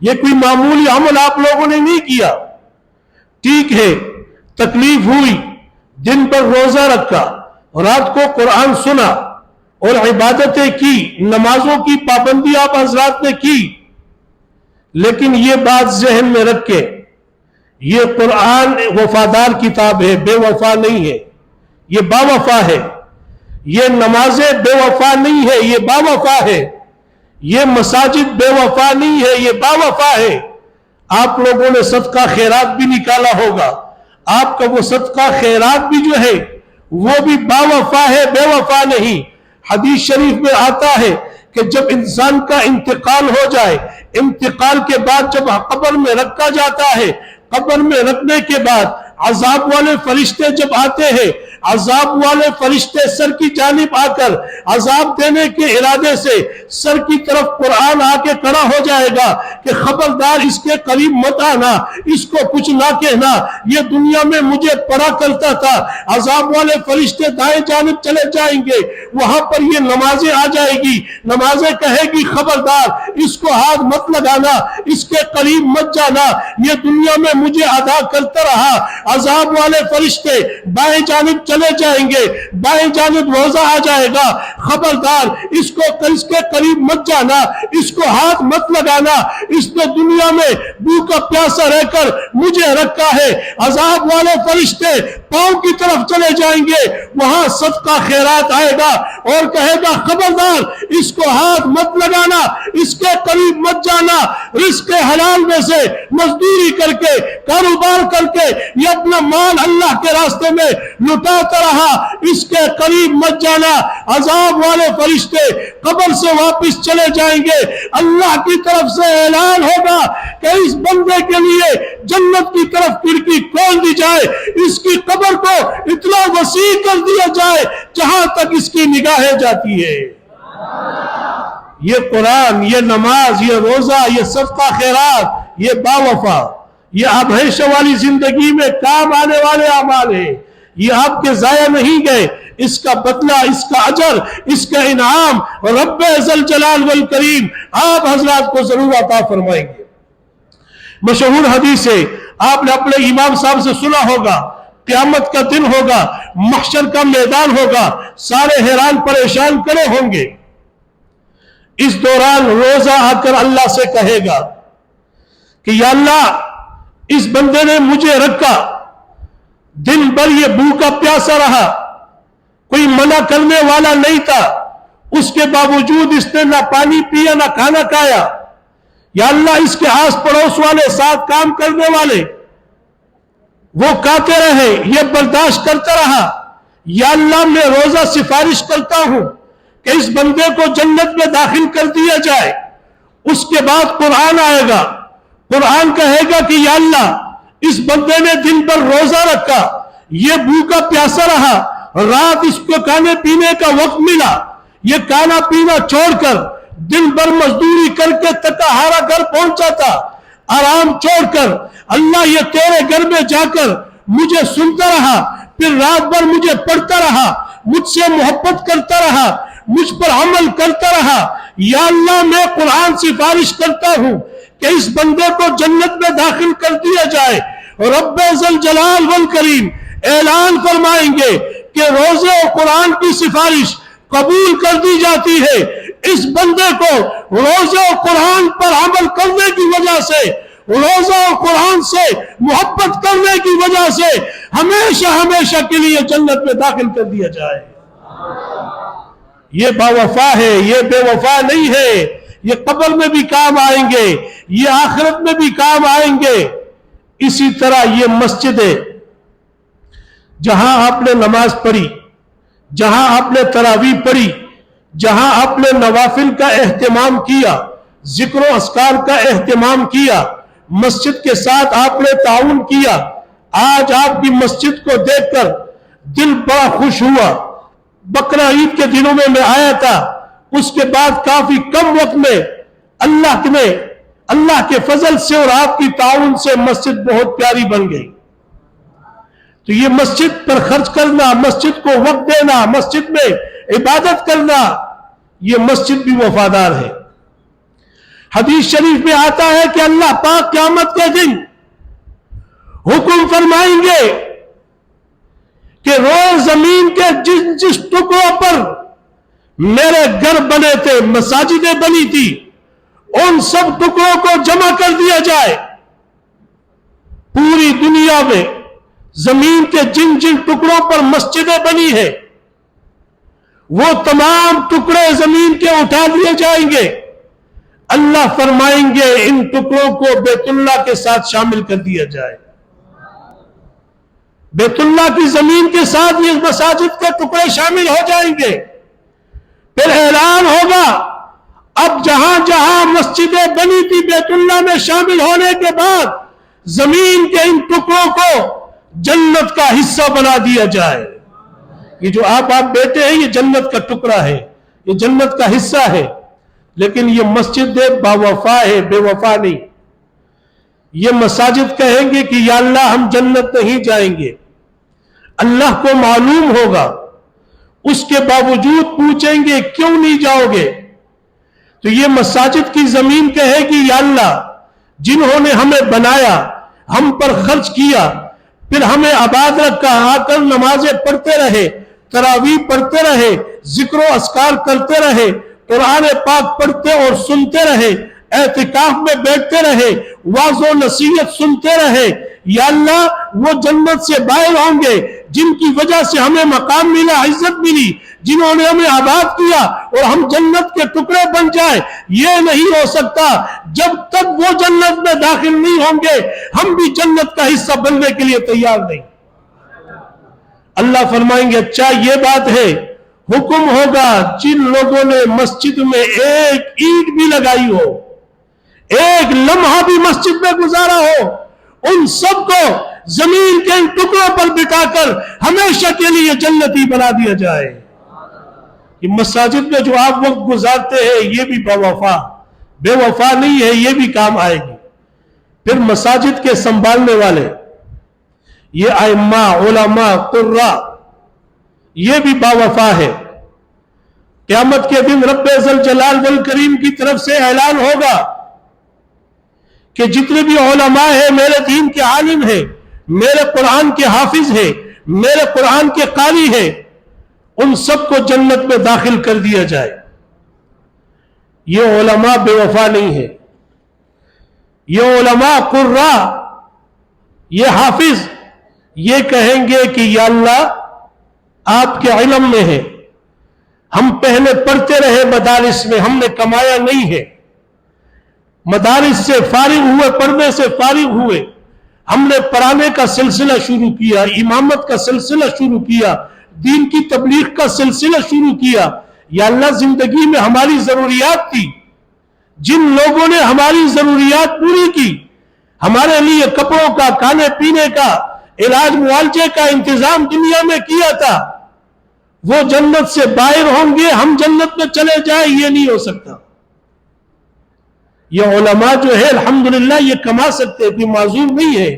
یہ کوئی معمولی عمل آپ لوگوں نے نہیں کیا. ٹھیک ہے تکلیف ہوئی, دن پر روزہ رکھا, رات کو قرآن سنا اور عبادتیں کی, نمازوں کی پابندی آپ حضرات نے کی, لیکن یہ بات ذہن میں رکھیں یہ قرآن وفادار کتاب ہے, بے وفا نہیں ہے, یہ با وفا ہے. یہ نمازیں بے وفا نہیں ہے, یہ با وفا ہے. یہ مساجد بے وفا نہیں ہے, یہ با وفا ہے. آپ لوگوں نے صدقہ خیرات بھی نکالا ہوگا, آپ کا وہ صدقہ خیرات بھی جو ہے وہ بھی با وفا ہے, بے وفا نہیں. حدیث شریف میں آتا ہے کہ جب انسان کا انتقال ہو جائے, انتقال کے بعد جب قبر میں رکھا جاتا ہے, قبر میں رکھنے کے بعد عذاب والے فرشتے جب آتے ہیں, عذاب والے فرشتے سر کی جانب آ کر عذاب دینے کے ارادے سے سر کی طرف قرآن آ کے کھڑا ہو جائے گا کہ خبردار اس کے قریب مت آنا, اس کو کچھ نہ کہنا, یہ دنیا میں مجھے پڑھا کرتا تھا. عذاب والے فرشتے دائیں جانب چلے جائیں گے, وہاں پر یہ نمازیں آ جائے گی, نمازیں کہے گی خبردار اس کو ہاتھ مت لگانا, اس کے قریب مت جانا, یہ دنیا میں مجھے ادا کرتا رہا. عذاب والے فرشتے بائیں جانب چلے جائیں گے, بائیں جانب روزہ آ جائے گا, خبردار اس کے قریب مت جانا, اس کو ہاتھ مت لگانا, اس نے دنیا میں بھوکا پیاسا رہ کر مجھے رکھا ہے. عذاب والے فرشتے پاؤں کی طرف چلے جائیں گے, وہاں صدقہ خیرات آئے گا اور کہے گا خبردار اس کو ہاتھ مت لگانا, اس کے قریب مت جانا. رزق حلال میں سے مزدوری کر کے, کاروبار کر کے یہ اپنا مال اللہ کے راستے میں لٹاتا رہا, اس کے قریب مت جانا. عذاب والے فرشتے قبر سے واپس چلے جائیں گے, اللہ کی طرف سے اعلان ہوگا کہ اس بندے کے لیے جنت کی طرف کھڑکی کھول دی جائے, اس کی قبر کو اتنا وسیع کر دیا جائے جہاں تک اس کی نگاہیں جاتی ہے. یہ قرآن, یہ نماز, یہ روزہ, یہ صدقہ خیرات, یہ با وفا, یہ اب ہمیشہ والی زندگی میں کام آنے والے اعمال ہیں. یہ آپ کے ضائع نہیں گئے, اس کا بدلہ, اس کا اجر, اس کا انعام رب ذل جلال والکریم آپ حضرات کو ضرور عطا فرمائیں گے. مشہور حدیث ہے, آپ نے اپنے امام صاحب سے سنا ہوگا, قیامت کا دن ہوگا, محشر کا میدان ہوگا, سارے حیران پریشان کھڑے ہوں گے. اس دوران روزہ آ کر اللہ سے کہے گا کہ یا اللہ اس بندے نے مجھے رکھا, دن بھر یہ بھوکا پیاسا رہا, کوئی منع کرنے والا نہیں تھا, اس کے باوجود اس نے نہ پانی پیا نہ کھانا کھایا. یا اللہ اس کے آس پڑوس والے, ساتھ کام کرنے والے وہ کھاتے رہے, یہ برداشت کرتا رہا. یا اللہ میں روزہ سفارش کرتا ہوں کہ اس بندے کو جنت میں داخل کر دیا جائے. اس کے بعد قرآن آئے گا, قرآن کہے گا کہ یا اللہ اس بندے نے دن بھر روزہ رکھا, یہ بھوکا پیاسا رہا, رات اس کو کھانے پینے کا وقت ملا, یہ کھانا پینا چھوڑ کر دن بھر مزدوری کر کے تھکا ہارا گھر پہنچا تھا, آرام چھوڑ کر اللہ یہ تیرے گھر میں جا کر مجھے سنتا رہا, پھر رات بھر مجھے پڑھتا رہا, مجھ سے محبت کرتا رہا, مجھ پر عمل کرتا رہا. یا اللہ میں قرآن سفارش کرتا ہوں کہ اس بندے کو جنت میں داخل کر دیا جائے. رب ذل جلال والکریم اعلان فرمائیں گے کہ روزے اور قرآن کی سفارش قبول کر دی جاتی ہے. اس بندے کو روزے اور قرآن پر عمل کرنے کی وجہ سے, روزہ اور قرآن سے محبت کرنے کی وجہ سے ہمیشہ ہمیشہ کے لیے جنت میں داخل کر دیا جائے. یہ با وفا ہے, یہ بے وفا نہیں ہے. یہ قبر میں بھی کام آئیں گے, یہ آخرت میں بھی کام آئیں گے. اسی طرح یہ مسجد ہے جہاں آپ نے نماز پڑھی, جہاں آپ نے تراویح پڑھی, جہاں آپ نے نوافل کا اہتمام کیا, ذکر و اذکار کا اہتمام کیا, مسجد کے ساتھ آپ نے تعاون کیا. آج آپ کی مسجد کو دیکھ کر دل بڑا خوش ہوا. بقرہ عید کے دنوں میں آیا تھا, اس کے بعد کافی کم وقت میں اللہ کے فضل سے اور آپ کی تعاون سے مسجد بہت پیاری بن گئی. تو یہ مسجد پر خرچ کرنا, مسجد کو وقت دینا, مسجد میں عبادت کرنا, یہ مسجد بھی وفادار ہے. حدیث شریف میں آتا ہے کہ اللہ پاک قیامت کے دن حکم فرمائیں گے کہ روز زمین کے جس ٹکڑوں پر میرے گھر بنے تھے، مساجدیں بنی تھی، ان سب ٹکڑوں کو جمع کر دیا جائے۔ پوری دنیا میں زمین کے جن جن ٹکڑوں پر مسجدیں بنی ہیں، وہ تمام ٹکڑے زمین کے اٹھا دیے جائیں گے۔ اللہ فرمائیں گے ان ٹکڑوں کو بیت اللہ کے ساتھ شامل کر دیا جائے۔ بیت اللہ کی زمین کے ساتھ یہ مساجد کے ٹکڑے شامل ہو جائیں گے۔ پھر اعلان ہوگا، اب جہاں جہاں مسجدیں بنی تھی بیت اللہ میں شامل ہونے کے بعد، زمین کے ان ٹکڑوں کو جنت کا حصہ بنا دیا جائے۔ یہ جو آپ بیٹھے ہیں، یہ جنت کا ٹکڑا ہے، یہ جنت کا حصہ ہے، لیکن یہ مسجد باوفا ہے، بے وفا نہیں۔ یہ مساجد کہیں گے کہ یا اللہ ہم جنت نہیں جائیں گے۔ اللہ کو معلوم ہوگا، اس کے باوجود پوچھیں گے کیوں نہیں جاؤ گے؟ تو یہ مساجد کی زمین کہے گی یا اللہ جنہوں نے ہمیں بنایا، ہم پر خرچ کیا، پھر ہمیں آباد رکھا، آ کر نمازیں پڑھتے رہے، تراویح پڑھتے رہے، ذکر و اذکار کرتے رہے، قرآن پاک پڑھتے اور سنتے رہے، اعتکاف میں بیٹھتے رہے، واعظ و نصیحت سنتے رہے، یا اللہ وہ جنت سے باہر ہوں گے جن کی وجہ سے ہمیں مقام ملا، عزت ملی، جنہوں نے ہمیں آباد کیا، اور ہم جنت کے ٹکڑے بن جائیں۔ یہ نہیں ہو سکتا جب تک وہ جنت میں داخل نہیں ہوں گے، ہم بھی جنت کا حصہ بننے کے لیے تیار نہیں۔ اللہ فرمائیں گے اچھا یہ بات ہے، حکم ہوگا جن لوگوں نے مسجد میں ایک اینٹ بھی لگائی ہو، ایک لمحہ بھی مسجد میں گزارا ہو، ان سب کو زمین کے ان ٹکڑوں پر بٹھا کر ہمیشہ کے لیے جنتی بنا دیا جائے۔ یہ مساجد میں جو آپ وقت گزارتے ہیں یہ بھی بے وفا نہیں ہے، یہ بھی کام آئے گی۔ پھر مساجد کے سنبھالنے والے، یہ ائمہ، علماء، قراء، یہ بھی باوفا ہے۔ قیامت کے دن رب ذوالجلال والکریم کی طرف سے اعلان ہوگا کہ جتنے بھی علماء ہیں، میرے دین کے عالم ہیں، میرے قرآن کے حافظ ہیں، میرے قرآن کے قاری ہیں، ان سب کو جنت میں داخل کر دیا جائے۔ یہ علماء بے وفا نہیں ہے، یہ علماء، قراء، یہ حافظ، یہ کہیں گے کہ یا اللہ آپ کے علم میں ہے، ہم پہلے پڑھتے رہے مدارس میں، ہم نے کمایا نہیں ہے، مدارس سے فارغ ہوئے، پڑھنے سے فارغ ہوئے، ہم نے پڑھانے کا سلسلہ شروع کیا، امامت کا سلسلہ شروع کیا، دین کی تبلیغ کا سلسلہ شروع کیا۔ یا اللہ زندگی میں ہماری ضروریات تھی، جن لوگوں نے ہماری ضروریات پوری کی، ہمارے لیے کپڑوں کا، کھانے پینے کا، علاج معالجے کا انتظام دنیا میں کیا تھا، وہ جنت سے باہر ہوں گے، ہم جنت میں چلے جائیں، یہ نہیں ہو سکتا۔ یہ علماء جو ہے الحمدللہ یہ کما سکتے ہیں، کوئی معذور نہیں ہے،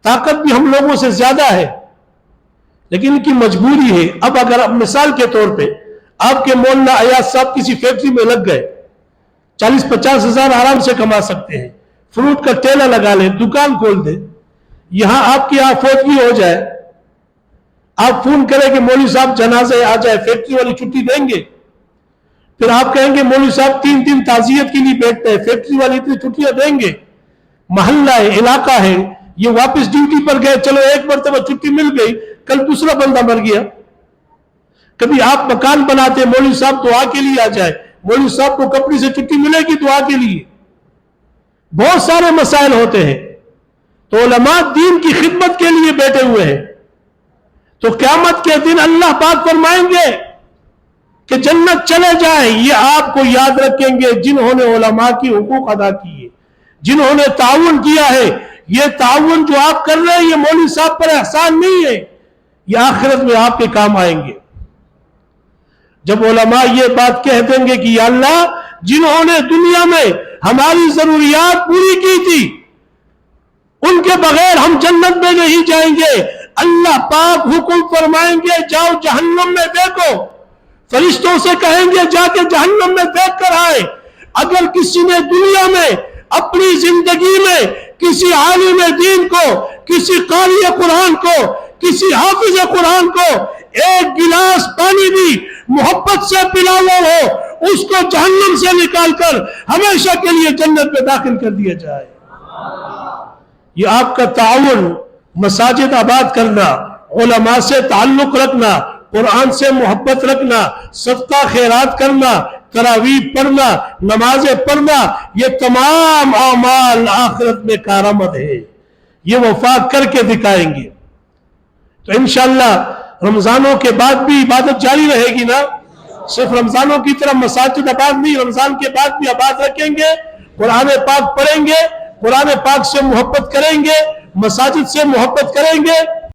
طاقت بھی ہم لوگوں سے زیادہ ہے، لیکن ان کی مجبوری ہے۔ اب اگر مثال کے طور پہ آپ کے مولانا ایاز صاحب کسی فیکٹری میں لگ گئے، 40-50 ہزار آرام سے کما سکتے ہیں، فروٹ کا ٹھیلا لگا لیں، دکان کھول دیں، یہاں آپ کی فوتگی ہو جائے، آپ فون کریں کہ مولوی صاحب جنازے آ جائے، فیکٹری والی چھٹی دیں گے؟ پھر آپ کہیں گے مولوی صاحب 3 دن تعزیت کے لیے بیٹھتے ہیں، فیکٹری والی اتنی چھٹیاں دیں گے؟ محلہ ہے، علاقہ ہے، یہ واپس ڈیوٹی پر گئے، چلو ایک مرتبہ چھٹی مل گئی، کل دوسرا بندہ مر گیا۔ کبھی آپ مکان بناتے، مولوی صاحب دعا کے لیے آ جائے، مولوی صاحب کو کمپنی سے چھٹی ملے گی دعا کے لیے؟ بہت سارے مسائل ہوتے ہیں، تو علماء دین کی خدمت کے لیے بیٹھے ہوئے ہیں۔ تو قیامت کے دن اللہ پاک فرمائیں گے کہ جنت چلے جائیں، یہ آپ کو یاد رکھیں گے جنہوں نے علماء کی حقوق ادا کیے، جنہوں نے تعاون کیا ہے۔ یہ تعاون جو آپ کر رہے ہیں یہ مولوی صاحب پر احسان نہیں ہے، یہ آخرت میں آپ کے کام آئیں گے۔ جب علماء یہ بات کہہ دیں گے کہ یا اللہ جنہوں نے دنیا میں ہماری ضروریات پوری کی تھی، ان کے بغیر ہم جنت میں نہیں جائیں گے، اللہ پاک حکم فرمائیں گے جاؤ جہنم میں دیکھو، فرشتوں سے کہیں گے جا کے جہنم میں دیکھ کر آئے، اگر کسی نے دنیا میں اپنی زندگی میں کسی عالم دین کو، کسی قاری قرآن کو، کسی حافظ قرآن کو ایک گلاس پانی بھی محبت سے پلایا ہو، اس کو جہنم سے نکال کر ہمیشہ کے لیے جنت میں داخل کر دیا جائے۔ یہ آپ کا تعاون، مساجد آباد کرنا، علماء سے تعلق رکھنا، قرآن سے محبت رکھنا، صدقہ خیرات کرنا، تراویح پڑھنا، نمازیں پڑھنا، یہ تمام اعمال آخرت میں کارآمد ہے، یہ وفا کر کے دکھائیں گے۔ تو انشاءاللہ رمضانوں کے بعد بھی عبادت جاری رہے گی نا؟ صرف رمضانوں کی طرح مساجد آباد نہیں، رمضان کے بعد بھی آباد رکھیں گے، قرآن پاک پڑھیں گے، قرآن پاک سے محبت کریں گے، مساجد سے محبت کریں گے،